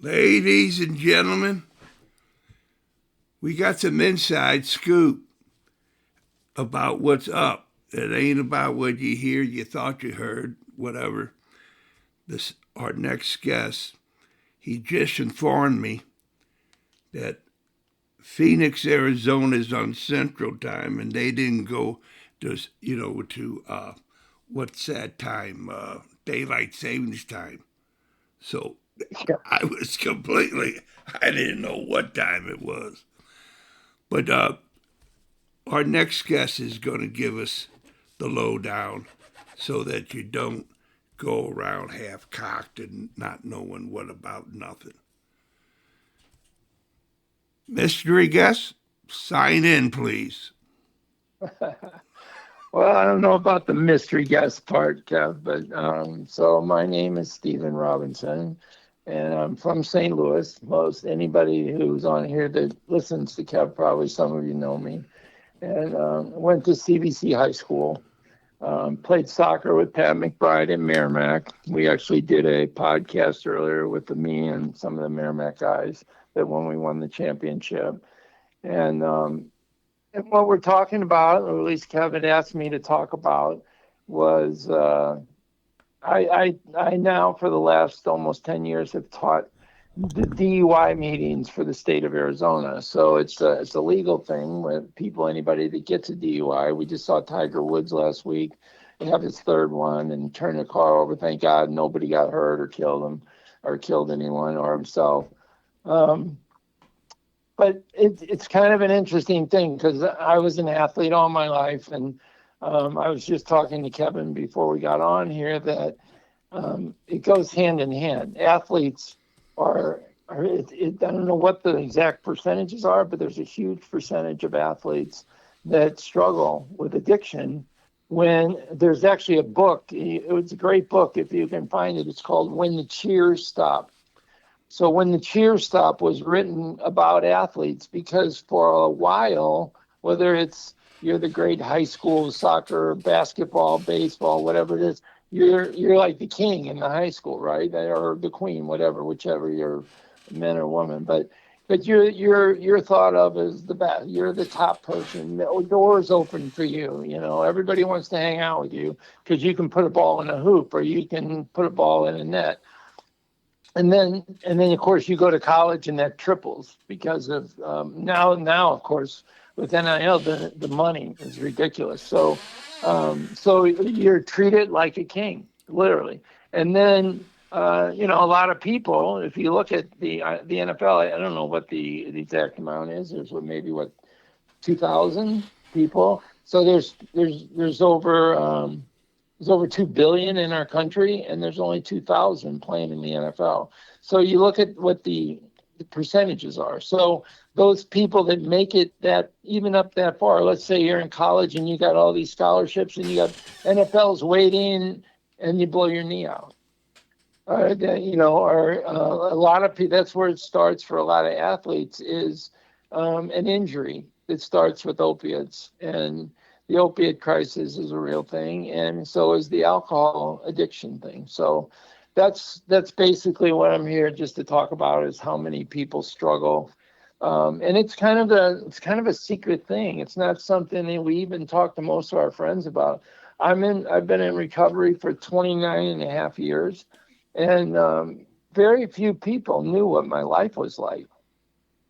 Ladies and gentlemen, we got some inside scoop about what's up. It ain't about what you hear, you thought you heard, whatever. Our next guest, he just informed me that Phoenix, Arizona is on Central Time, and they didn't go to what's that time? Daylight Savings Time. So Yeah. I didn't know what time it was. But our next guest is going to give us the lowdown so that you don't go around half cocked and not knowing what about nothing. Mystery guest, sign in, please. Well, I don't know about the mystery guest part, Kev, but so my name is Stephen Robinson, and I'm from St. Louis. Most anybody who's on here that listens to Kev, probably some of you know me. And went to CBC High School. Played soccer with Pat McBride in Merrimack. We actually did a podcast earlier with me and some of the Merrimack guys that when we won the championship. And what we're talking about, or at least Kevin asked me to talk about, was I now for the last almost 10 years have taught the DUI meetings for the state of Arizona. So it's a legal thing with people, anybody that gets a DUI. We just saw Tiger Woods last week have his third one and turn the car over. Thank God nobody got hurt or killed him or killed anyone or himself. But it's kind of an interesting thing because I was an athlete all my life, and I was just talking to Kevin before we got on here that it goes hand in hand. Athletes I don't know what the exact percentages are, but there's a huge percentage of athletes that struggle with addiction. When there's actually a book, it's a great book if you can find it. It's called When the Cheers Stop. So When the Cheers Stop was written about athletes because for a while, whether it's you're the great high school soccer, basketball, baseball, whatever it is, you're like the king in the high school, right? Or the queen, whichever you're men or woman. But you're thought of as the best. You're the top person. The doors open for you. You know, everybody wants to hang out with you because you can put a ball in a hoop or you can put a ball in a net. And then of course you go to college and that triples because of now of course with NIL the money is ridiculous. So you're treated like a king, literally. And then a lot of people, if you look at the NFL, I don't know what the exact amount is. There's maybe 2,000 people. So there's over 2 billion in our country, and there's only 2,000 playing in the NFL. So you look at what the percentages are. So those people that make it that even up that far, let's say you're in college and you got all these scholarships and you got NFL's waiting and you blow your knee out. Or a lot of people, that's where it starts for a lot of athletes is an injury that starts with opiates. And the opiate crisis is a real thing, and so is the alcohol addiction thing. So that's basically what I'm here just to talk about is how many people struggle, and it's kind of a secret thing. It's not something that we even talk to most of our friends about. I've been in recovery for 29 and a half years, and very few people knew what my life was like.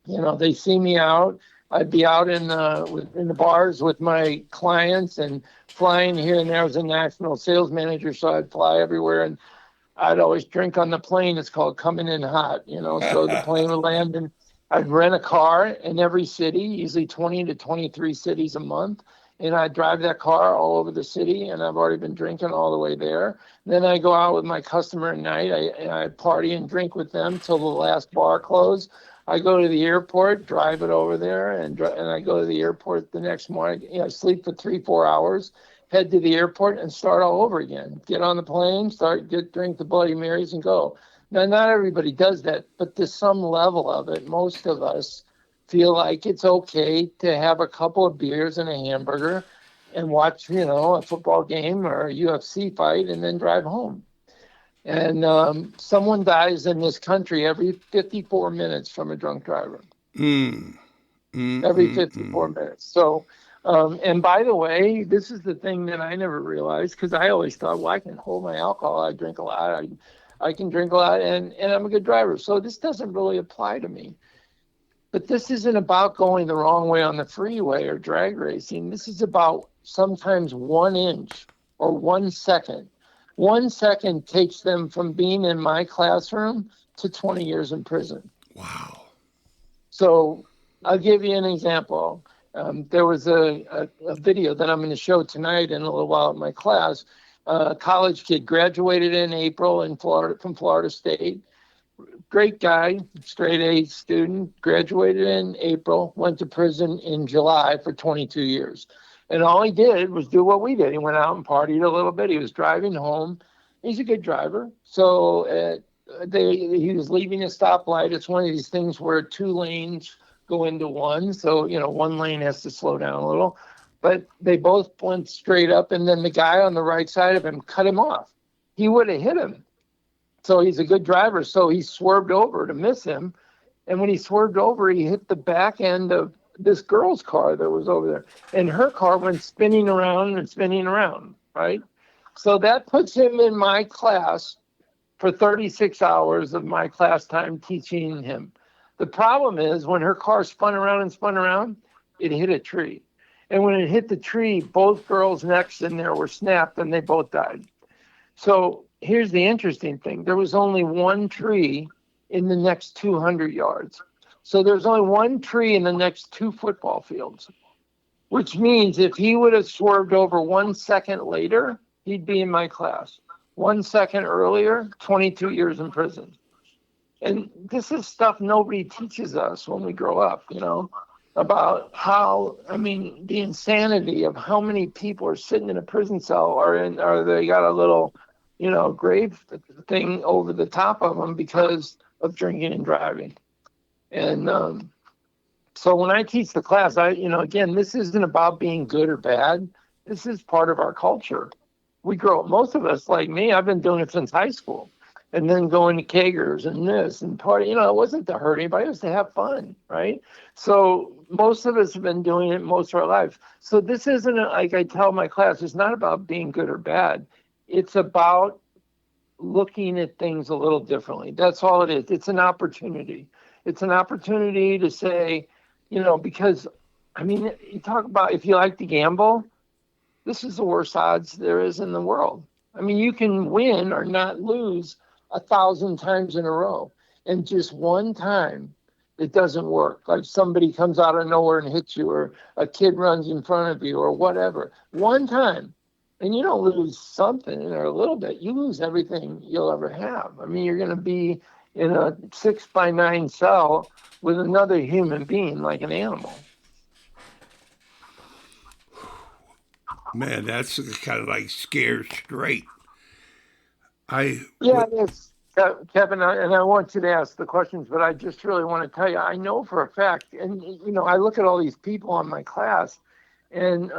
You know, they see me out. I'd be out in the bars with my clients and flying here and there. I was a national sales manager, so I'd fly everywhere, and I'd always drink on the plane. It's called coming in hot, So the plane would land, and I'd rent a car in every city, usually 20 to 23 cities a month, and I'd drive that car all over the city, and I've already been drinking all the way there. Then I go out with my customer at night. I party and drink with them till the last bar closed. I go to the airport, drive it over there, and I go to the airport the next morning. I sleep for 3-4 hours, head to the airport, and start all over again. Get on the plane, drink the Bloody Marys, and go. Now, not everybody does that, but to some level of it, most of us feel like it's okay to have a couple of beers and a hamburger and watch, a football game or a UFC fight and then drive home. And someone dies in this country every 54 minutes from a drunk driver. Mm. Mm, Every mm, 54 mm. minutes. So, and by the way, this is the thing that I never realized, because I always thought, well, I can hold my alcohol. I drink a lot. I can drink a lot, and I'm a good driver. So this doesn't really apply to me. But this isn't about going the wrong way on the freeway or drag racing. This is about sometimes 1 inch or 1 second. 1 second takes them from being in my classroom to 20 years in prison. Wow. So I'll give you an example. There was a video that I'm going to show tonight in a little while at my class. A college kid graduated in April in Florida from Florida State. Great guy, straight A student, graduated in April, went to prison in July for 22 years. And all he did was do what we did. He went out and partied a little bit. He was driving home. He's a good driver. So he was leaving a stoplight. It's one of these things where two lanes go into one. So, one lane has to slow down a little. But they both went straight up, and then the guy on the right side of him cut him off. He would have hit him. So he's a good driver. So he swerved over to miss him. And when he swerved over, he hit the back end of this girl's car that was over there. And her car went spinning around and spinning around, right? So that puts him in my class for 36 hours of my class time teaching him. The problem is when her car spun around, it hit a tree. And when it hit the tree, both girls' necks in there were snapped and they both died. So here's the interesting thing. There was only one tree in the next 200 yards. So there's only one tree in the next 2 football fields, which means if he would have swerved over 1 second later, he'd be in my class. 1 second earlier, 22 years in prison. And this is stuff nobody teaches us when we grow up, about the insanity of how many people are sitting in a prison cell or they got a little, grave thing over the top of them because of drinking and driving. And so when I teach the class, again, this isn't about being good or bad. This is part of our culture. We grow up, most of us, like me, I've been doing it since high school. And then going to kegers and this and party, it wasn't to hurt anybody, it was to have fun, right? So most of us have been doing it most of our lives. So this isn't, like I tell my class, it's not about being good or bad. It's about looking at things a little differently. That's all it is. It's an opportunity. It's an opportunity to say, because, you talk about if you like to gamble, this is the worst odds there is in the world. You can win or not lose 1,000 times in a row. And just one time, it doesn't work. Like somebody comes out of nowhere and hits you, or a kid runs in front of you, or whatever. One time. And you don't lose something or a little bit. You lose everything you'll ever have. You're going to be in a 6x9 cell with another human being like an animal. Man, that's kind of like scared straight. Yeah, it is. Kevin, and I want you to ask the questions, but I just really want to tell you, I know for a fact, and, I look at all these people on my class, and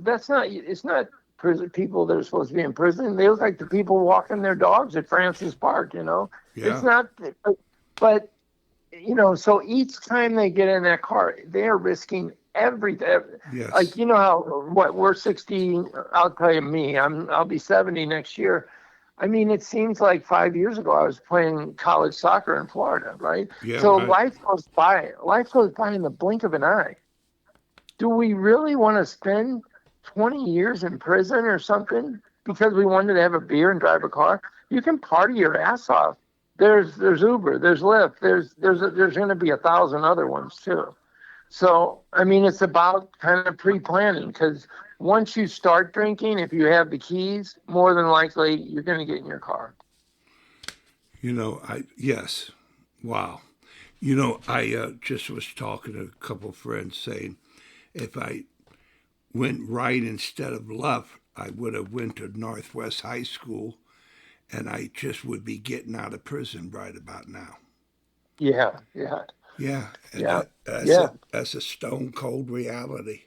it's not prison people that are supposed to be in prison. They look like the people walking their dogs at Francis Park, Yeah. It's not, but, so each time they get in that car, they are risking everything. Yes. Like, we're 60, I'll tell you I'll be 70 next year. It seems like 5 years ago I was playing college soccer in Florida, right? Yeah, so right. Life goes by in the blink of an eye. Do we really want to spend 20 years in prison or something because we wanted to have a beer and drive a car? You can party your ass off. There's Uber, there's Lyft, there's going to be 1,000 other ones too. So, it's about kind of pre-planning, because once you start drinking, if you have the keys, more than likely you're going to get in your car. Yes. Wow. I just was talking to a couple of friends saying if I went right instead of left, I would have went to Northwest High School, and I just would be getting out of prison right about now. Yeah. Yeah. Yeah. That's a stone cold reality.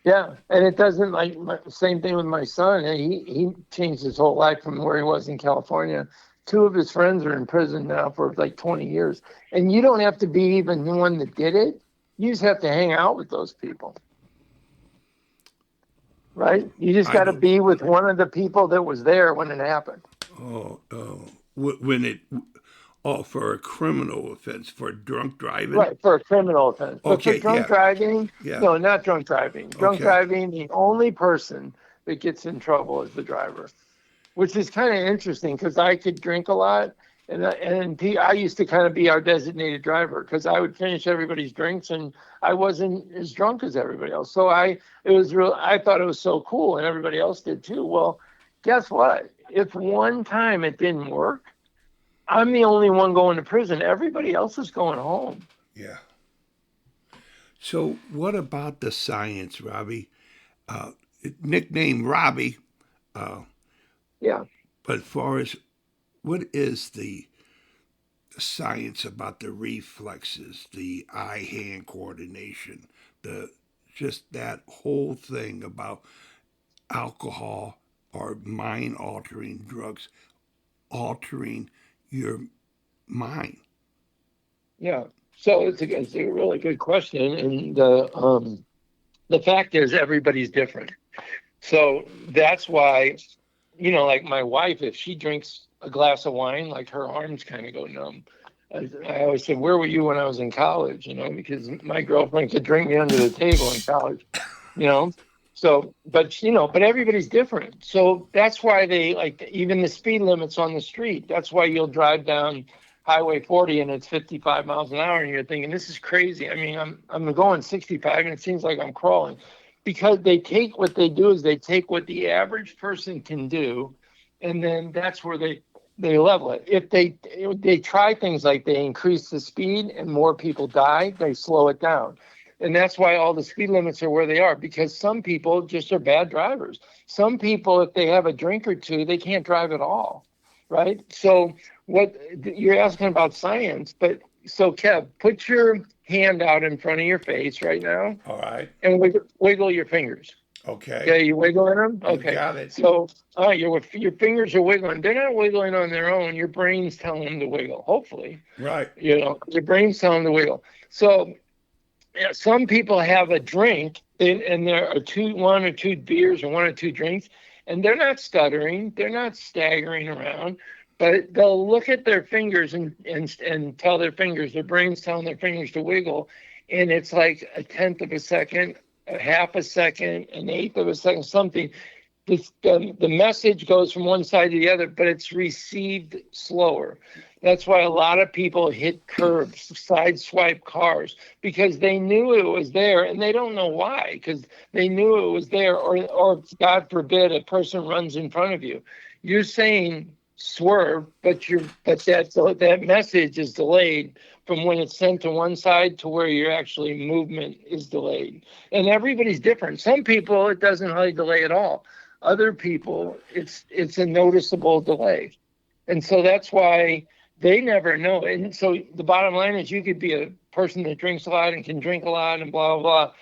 Yeah. And it doesn't, same thing with my son. He changed his whole life from where he was in California two of his friends are in prison now for like 20 years. And you don't have to be even the one that did it. You just have to hang out with those people. Right? You just got to be with one of the people that was there when it happened. When it, for a criminal offense, for drunk driving? Right, for a criminal offense. But Okay, for drunk driving, no, not drunk driving. Drunk driving, the only person that gets in trouble is the driver, which is kind of interesting because I could drink a lot. And I used to kind of be our designated driver because I would finish everybody's drinks and I wasn't as drunk as everybody else. So I thought it was so cool, and everybody else did too. Well, guess what? If one time it didn't work, I'm the only one going to prison. Everybody else is going home. Yeah. So what about the science, Robbie? Nickname Robbie. Yeah. But as far as what is the science about the reflexes, the eye-hand coordination, just that whole thing about alcohol or mind-altering drugs altering your mind? Yeah. So it's a really good question, and the fact is everybody's different. So that's why, like my wife, if she drinks a glass of wine, like her arms kind of go numb. I always said, where were you when I was in college? Because my girlfriend could drink me under the table in college, So, but everybody's different. So that's why they even the speed limits on the street. That's why you'll drive down Highway 40 and it's 55 miles an hour, and you're thinking, this is crazy. I mean, I'm going 65 and it seems like I'm crawling. Because they take what they do is they take what the average person can do, and then that's where they level it. If they try things like they increase the speed and more people die, they slow it down. And that's why all the speed limits are where they are, because some people just are bad drivers. Some people, if they have a drink or two, they can't drive at all, right? So what you're asking about science, so Kev, put your hand out in front of your face right now. All right. And wiggle your fingers. Okay. Okay, you wiggling them? Okay. You got it. So, all right, your fingers are wiggling. They're not wiggling on their own. Your brain's telling them to wiggle, hopefully. Right. Your brain's telling them to wiggle. So, some people have a drink, and there are one or two beers or one or two drinks, and they're not stuttering. They're not staggering around. But they'll look at their fingers and tell their brain's telling their fingers to wiggle, and it's like a tenth of a second, a half a second, an eighth of a second, something. The message goes from one side to the other, but it's received slower. That's why a lot of people hit curbs, sideswipe cars, because they knew it was there, and they don't know why, because they knew it was there, or God forbid, a person runs in front of you. You're saying swerve, but that message is delayed from when it's sent to one side to where your actually movement is delayed. And everybody's different. Some people, it doesn't really delay at all. Other people, it's a noticeable delay. And so that's why they never know. And so the bottom line is you could be a person that drinks a lot and can drink a lot and blah, blah, blah.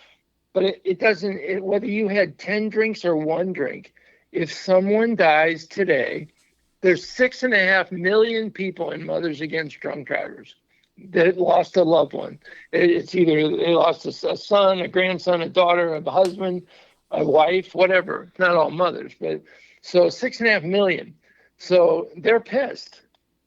But it doesn't, whether you had 10 drinks or one drink, if someone dies today, there's 6.5 million people in Mothers Against Drunk Drivers that lost a loved one. It's either they lost a son, a grandson, a daughter, a husband, a wife, whatever. Not all mothers, but so 6.5 million. So they're pissed.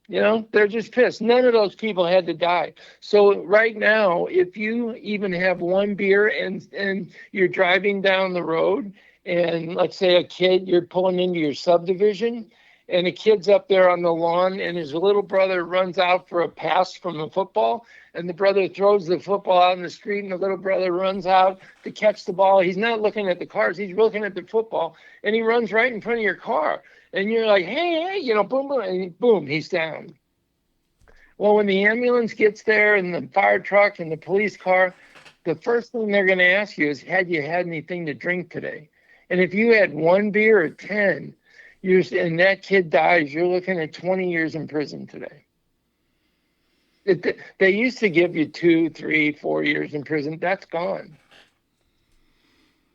They're just pissed. None of those people had to die. So right now, if you even have one beer and you're driving down the road, and let's say a kid, you're pulling into your subdivision, and a kid's up there on the lawn, and his little brother runs out for a pass from the football, and the brother throws the football out in the street, and the little brother runs out to catch the ball. He's not looking at the cars. He's looking at the football, and he runs right in front of your car. And you're like, hey, boom, boom, and boom, he's down. Well, when the ambulance gets there and the fire truck and the police car, the first thing they're going to ask you is, had you had anything to drink today? And if you had one beer or 10, and that kid dies, you're looking at 20 years in prison today. They used to give you 2, 3, 4 years in prison. That's gone.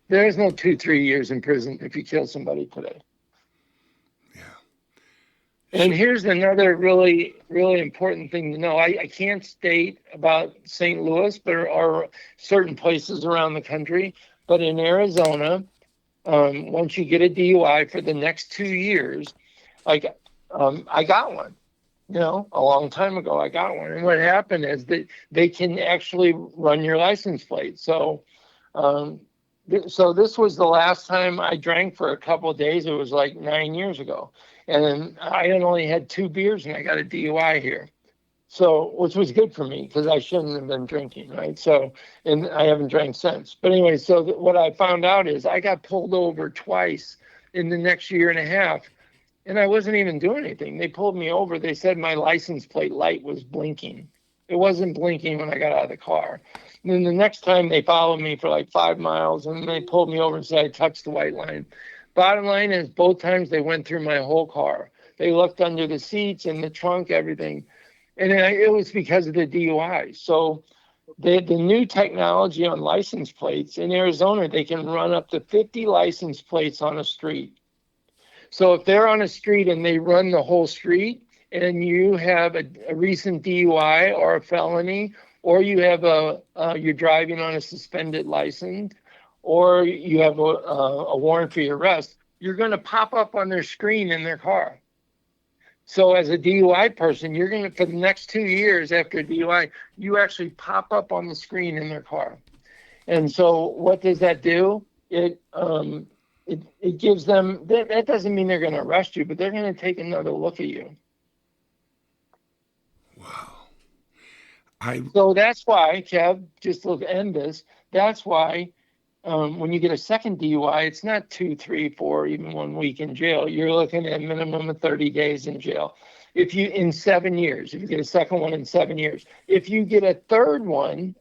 There is no 2, 3 years in prison if you kill somebody today. Yeah. And here's another really, really important thing to know. I can't state about St. Louis, but or certain places around the country. But in Arizona, once you get a DUI for the next 2 years, like I got one, a long time ago. I got one, and what happened is that they can actually run your license plate. So, so this was the last time I drank for a couple of days. It was like 9 years ago. And I had only had 2 beers and I got a DUI here. So, which was good for me because I shouldn't have been drinking, right? So, and I haven't drank since. But anyway, so what I found out is I got pulled over twice in the next year and a half, and I wasn't even doing anything. They pulled me over. They said my license plate light was blinking. It wasn't blinking when I got out of the car. And then the next time they followed me for like 5 miles, and they pulled me over and said I touched the white line. Bottom line is both times they went through my whole car. They looked under the seats and the trunk, everything. And it was because of the DUI. So the new technology on license plates in Arizona, they can run up to 50 license plates on a street. So if they're on a street and they run the whole street and you have a recent DUI or a felony, or you have you're driving on a suspended license, or you have a warrant for your arrest, you're going to pop up on their screen in their car. So as a DUI person, you're going to, for the next 2 years after a DUI, you actually pop up on the screen in their car. And so what does that do? It gives them, that doesn't mean they're going to arrest you, but they're going to take another look at you. Wow. So that's why, Kev, just to end this, that's why when you get a second DUI, it's not 2, 3, 4, even 1 week in jail. You're looking at a minimum of 30 days in jail. In 7 years, if you get a second one in 7 years. If you get a third one,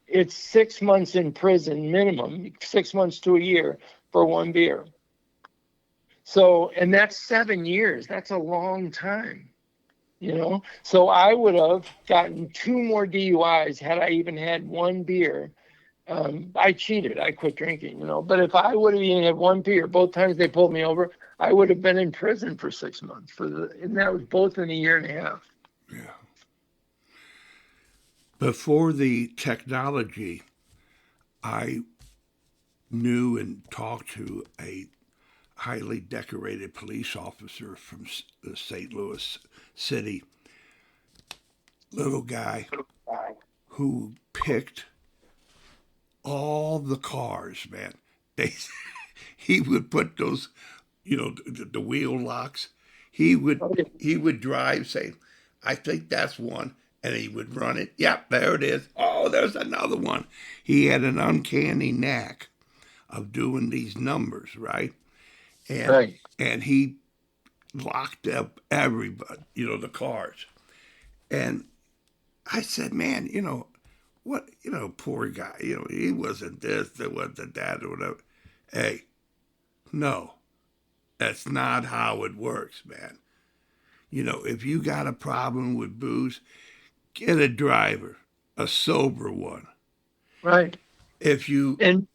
it's 6 months in prison minimum, 6 months to a year for 1 beer. So, and that's 7 years. That's a long time. So I would have gotten 2 more DUIs had I even had 1 beer. I cheated. I quit drinking, But if I would have even had 1 beer, both times they pulled me over, I would have been in prison for 6 months. And that was both in a year and a half. Yeah. Before the technology, I knew and talked to a highly decorated police officer from the St. Louis city, little guy who picked all the cars, man. He would put those, the wheel locks. He would drive, say, I think that's one, and he would run it. Yep, there it is. Oh, there's another one. He had an uncanny knack of doing these numbers, right? And he locked up everybody, the cars. And I said, man, what, poor guy, he wasn't this, it wasn't that, or whatever. Hey, no, that's not how it works, man. If you got a problem with booze, get a driver, a sober one. Right. If you... And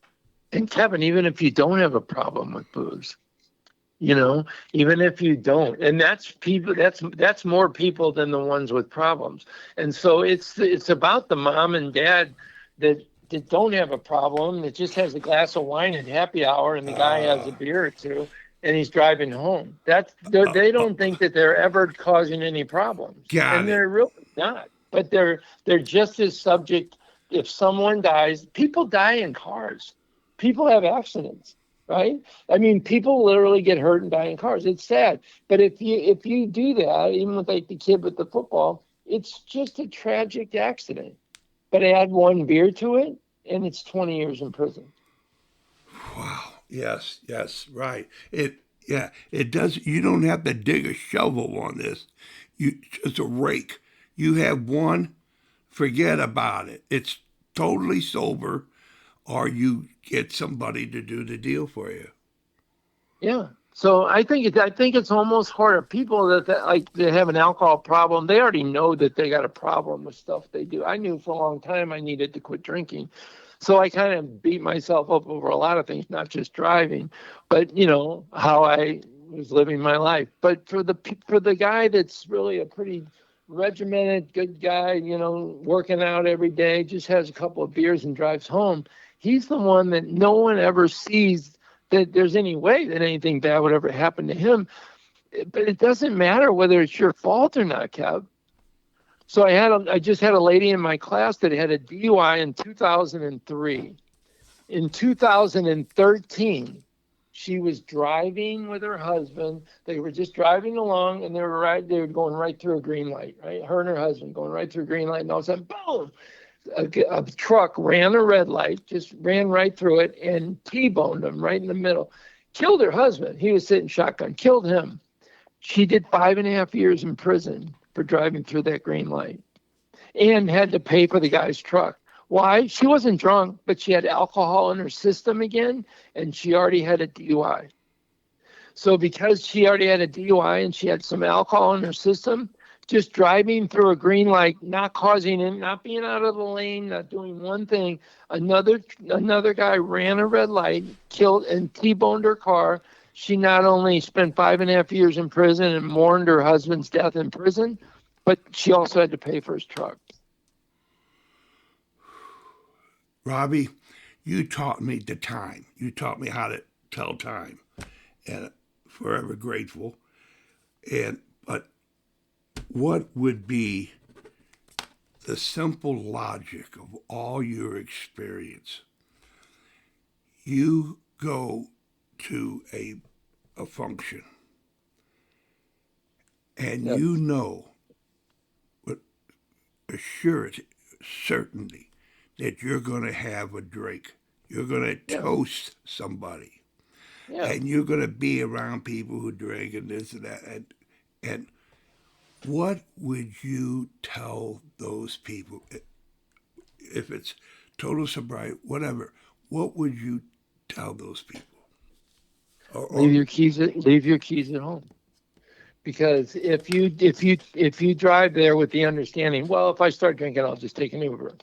Kevin, even if you don't have a problem with booze, even if you don't, and that's more people than the ones with problems. And so it's about the mom and dad that don't have a problem, that just has a glass of wine at happy hour and the guy has a beer or two and he's driving home. They don't think that they're ever causing any problems. They're really not. But they're just as subject. If someone dies, people die in cars. People have accidents. Right? I mean, people literally get hurt and die in cars. It's sad. But if you do that, even with like the kid with the football, it's just a tragic accident. But add 1 beer to it, and it's 20 years in prison. Wow. Yes, right. It does. You don't have to dig a shovel on this. It's a rake. You have one, forget about it. It's totally sober, or you get somebody to do the deal for you. Yeah. So I think it's almost harder. People that they have an alcohol problem, they already know that they got a problem with stuff they do. I knew for a long time I needed to quit drinking. So I kind of beat myself up over a lot of things, not just driving, but how I was living my life. But for the guy that's really a pretty regimented, good guy, working out every day, just has a couple of beers and drives home, he's the one that no one ever sees that there's any way that anything bad would ever happen to him. But it doesn't matter whether it's your fault or not, Kev. So I just had a lady in my class that had a DUI in 2003. In 2013, she was driving with her husband. They were just driving along, and they were going right through a green light, right? Her and her husband going right through a green light, and all of a sudden, boom! A truck ran a red light, just ran right through it, and T-boned them right in the middle. Killed her husband. He was sitting shotgun. Killed him. She did 5.5 years in prison for driving through that green light, and had to pay for the guy's truck. Why? She wasn't drunk, but she had alcohol in her system again, and she already had a DUI. So because she already had a DUI and she had some alcohol in her system, just driving through a green light, not causing it, not being out of the lane, not doing one thing, another guy ran a red light, killed and T-boned her car. She not only spent 5.5 years in prison and mourned her husband's death in prison, but she also had to pay for his truck. Robbie, you taught me the time. You taught me how to tell time, and forever grateful. But what would be the simple logic of all your experience? You go to a function, and Yep. you know with assurity, certainty, that you're going to have a drink. You're going to toast somebody. Yeah. And you're going to be around people who drink and this and that. And what would you tell those people, if it's total sobriety, whatever, what would you tell those people? Leave your keys at home. Because if you drive there with the understanding, well, if I start drinking, I'll just take an Uber.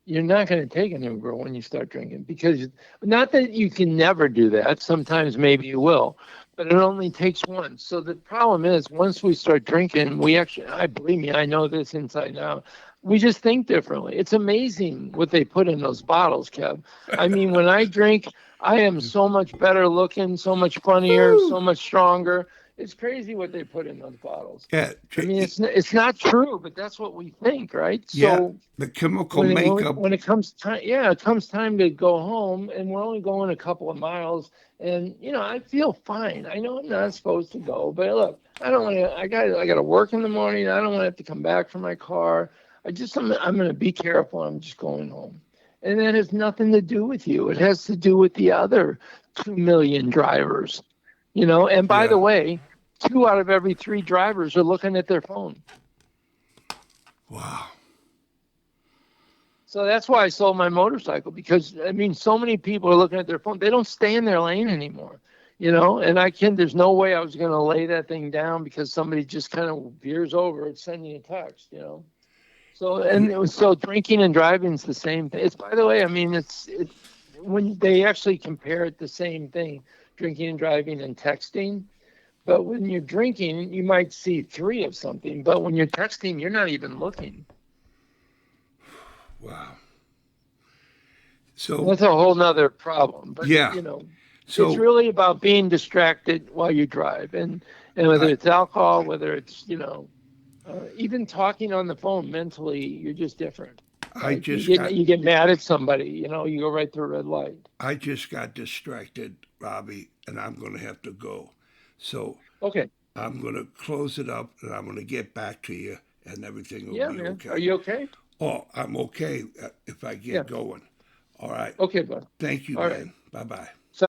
You're not going to take an Uber when you start drinking, because not that you can never do that. Sometimes maybe you will, but it only takes once. So the problem is, once we start drinking, believe me, I know this inside out. We just think differently. It's amazing what they put in those bottles, Kev. I mean, when I drink, I am so much better looking, so much funnier, so much stronger. It's crazy what they put in those bottles. Yeah, I mean, it's not true, but that's what we think, right? Yeah, So the chemical makeup. When it comes time, it comes time to go home, and we're only going a couple of miles, and I feel fine. I know I'm not supposed to go, but look, I don't want to. I got to work in the morning. I don't want to have to come back for my car. I'm going to be careful. I'm just going home, and that has nothing to do with you. It has to do with the other 2 million drivers, And by the way, 2 out of every 3 drivers are looking at their phone. Wow. So that's why I sold my motorcycle, because, I mean, so many people are looking at their phone. They don't stay in their lane anymore, and there's no way I was going to lay that thing down because somebody just kind of veers over and sending a text, So drinking and driving is the same thing. It's, by the way, I mean, it's when they actually compare it, the same thing, drinking and driving and texting. But when you're drinking, you might see 3 of something. But when you're texting, you're not even looking. Wow. So that's a whole nother problem. But, so it's really about being distracted while you drive. And whether it's alcohol, whether it's, even talking on the phone mentally, you're just different. Right? You get mad at somebody, you go right through a red light. I just got distracted, Robbie, and I'm going to have to go. So okay, I'm going to close it up, and I'm going to get back to you, and everything will be man. okay. Are you okay? Oh, I'm okay if I get going. All right. Okay, bud. Thank you, All man. Right. Bye-bye.